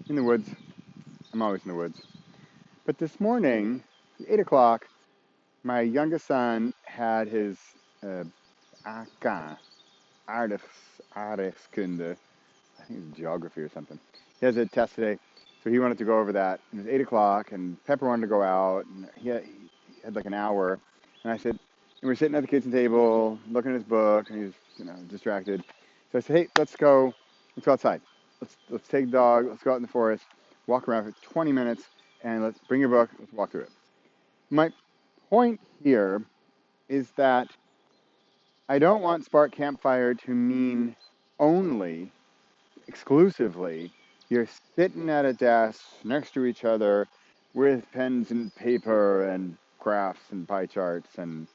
in the woods. I'm always in the woods. But this morning, at 8 o'clock, my youngest son had his uh, AK, Aardrijkskunde, I think it's geography or something. He has a test today, so he wanted to go over that. It was 8 o'clock, and Pepper wanted to go out, and he had like an hour. And I said, and we were sitting at the kitchen table, looking at his book, and he was, distracted. So I said, hey, let's go outside. Let's take the dog, let's go out in the forest, walk around for 20 minutes, and let's bring your book, let's walk through it. My point here is that I don't want Spark Campfire to mean only exclusively, you're sitting at a desk next to each other with pens and paper and graphs and pie charts and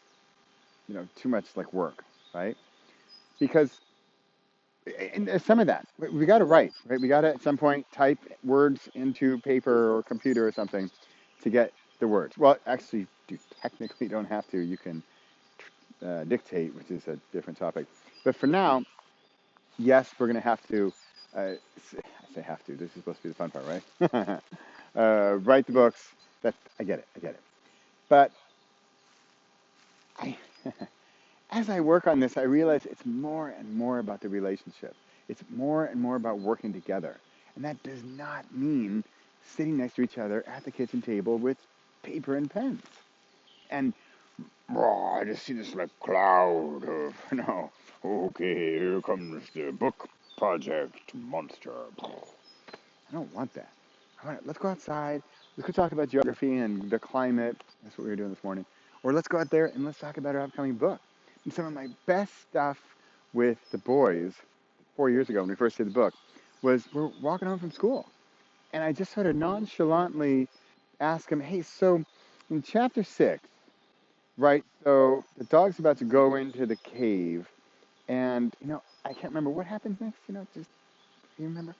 too much like work, right? Because and there's some of that we got to write, right? We got to at some point type words into paper or computer or something to get the words. Well, actually, you technically don't have to. You can dictate, which is a different topic. But for now, yes, we're going to have to. Uh, I say have to. This is supposed to be the fun part, right? Write the books. That I get it. I get it. But I, as I work on this, I realize it's more and more about the relationship. It's more and more about working together, and that does not mean sitting next to each other at the kitchen table with paper and pens. And I just see this like cloud of Okay, here comes the book project monster. I don't want that. Let's go outside. Let's go talk about geography and the climate. That's what we were doing this morning. Or let's go out there and let's talk about our upcoming book. And some of my best stuff with the boys 4 years ago when we first did the book was we're walking home from school. And I just sort of nonchalantly asked him, hey, so in chapter 6, right, so the dog's about to go into the cave. And, I can't remember what happens next, just, you remember?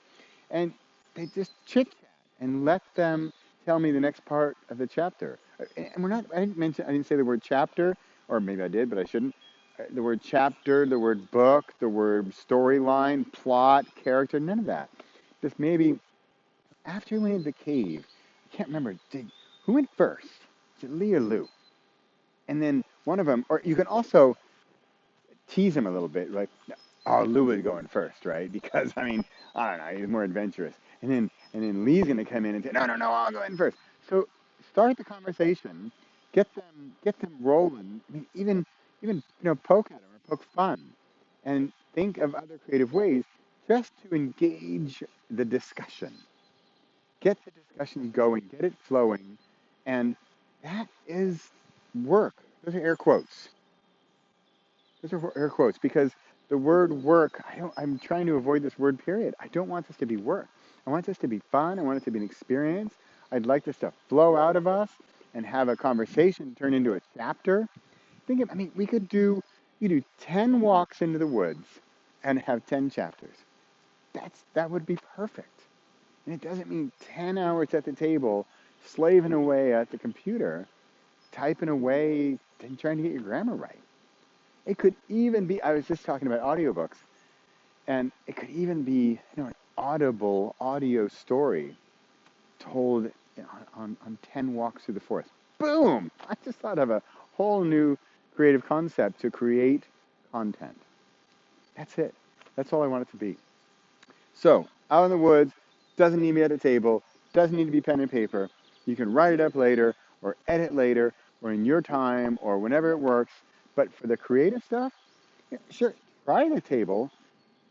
And they just chit chat and let them tell me the next part of the chapter. And I didn't say the word chapter, or maybe I did, but I shouldn't. The word chapter, the word book, the word storyline, plot, character, none of that. Just maybe after we went into the cave, I can't remember, who went first? Was it Lee or Lou? And then one of them, or you can also tease him a little bit, like, oh, Lou is going first, right? Because I don't know, he's more adventurous. And then Lee's gonna come in and say, no, I'll go in first. So start the conversation, get them rolling. Even poke at them or poke fun, and think of other creative ways just to engage the discussion. Get the discussion going, get it flowing, and that is work. Those are air quotes. Those are air quotes because the word work, I'm trying to avoid this word period. I don't want this to be work. I want this to be fun. I want it to be an experience. I'd like this to flow out of us and have a conversation turn into a chapter. We could you do 10 walks into the woods and have 10 chapters. That would be perfect. And it doesn't mean 10 hours at the table, slaving away at the computer, typing away and trying to get your grammar right. It could even be, I was just talking about audiobooks, and it could even be, an audible audio story told on 10 walks through the forest. Boom! I just thought of a whole new creative concept to create content. That's it. That's all I want it to be. So, out in the woods, doesn't need to be at a table, doesn't need to be pen and paper. You can write it up later, or edit later, or in your time, or whenever it works. But for the creative stuff, yeah, sure, try the table,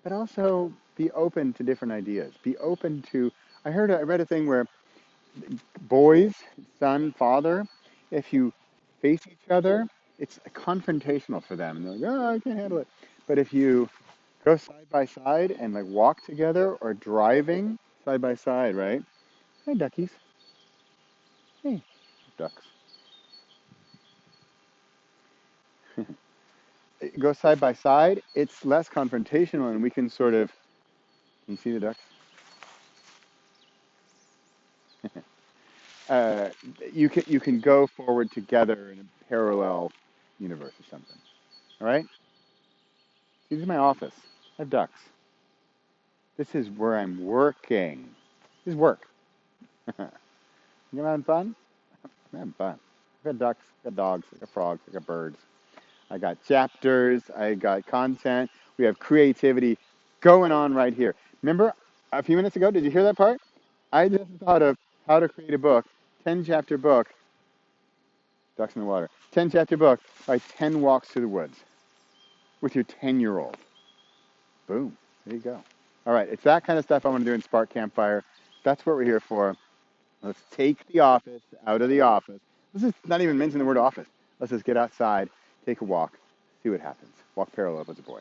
but also be open to different ideas. Be open to. I read a thing where boys, son, father, if you face each other, it's confrontational for them, and they're like, "Oh, I can't handle it." But if you go side by side and like walk together or driving side by side, right? Hey, duckies. Hey, ducks. Go side by side. It's less confrontational, and we can sort of. Can you see the ducks? uh, you can go forward together in a parallel universe or something. All right. This is my office. I have ducks. This is where I'm working. Just work. You having fun? I'm having fun. I got ducks, I got dogs, I got frogs, I got birds. I got chapters, I got content. We have creativity going on right here. Remember a few minutes ago, did you hear that part? I just thought of how to create a book, 10 chapter book, ducks in the water, 10 chapter book by 10 walks through the woods with your 10-year-old. Boom, there you go. All right, it's that kind of stuff I want to do in Spark Campfire. That's what we're here for. Let's take the office out of the office. Let's just not even mention the word office. Let's just get outside, take a walk, see what happens. Walk parallel with a boy.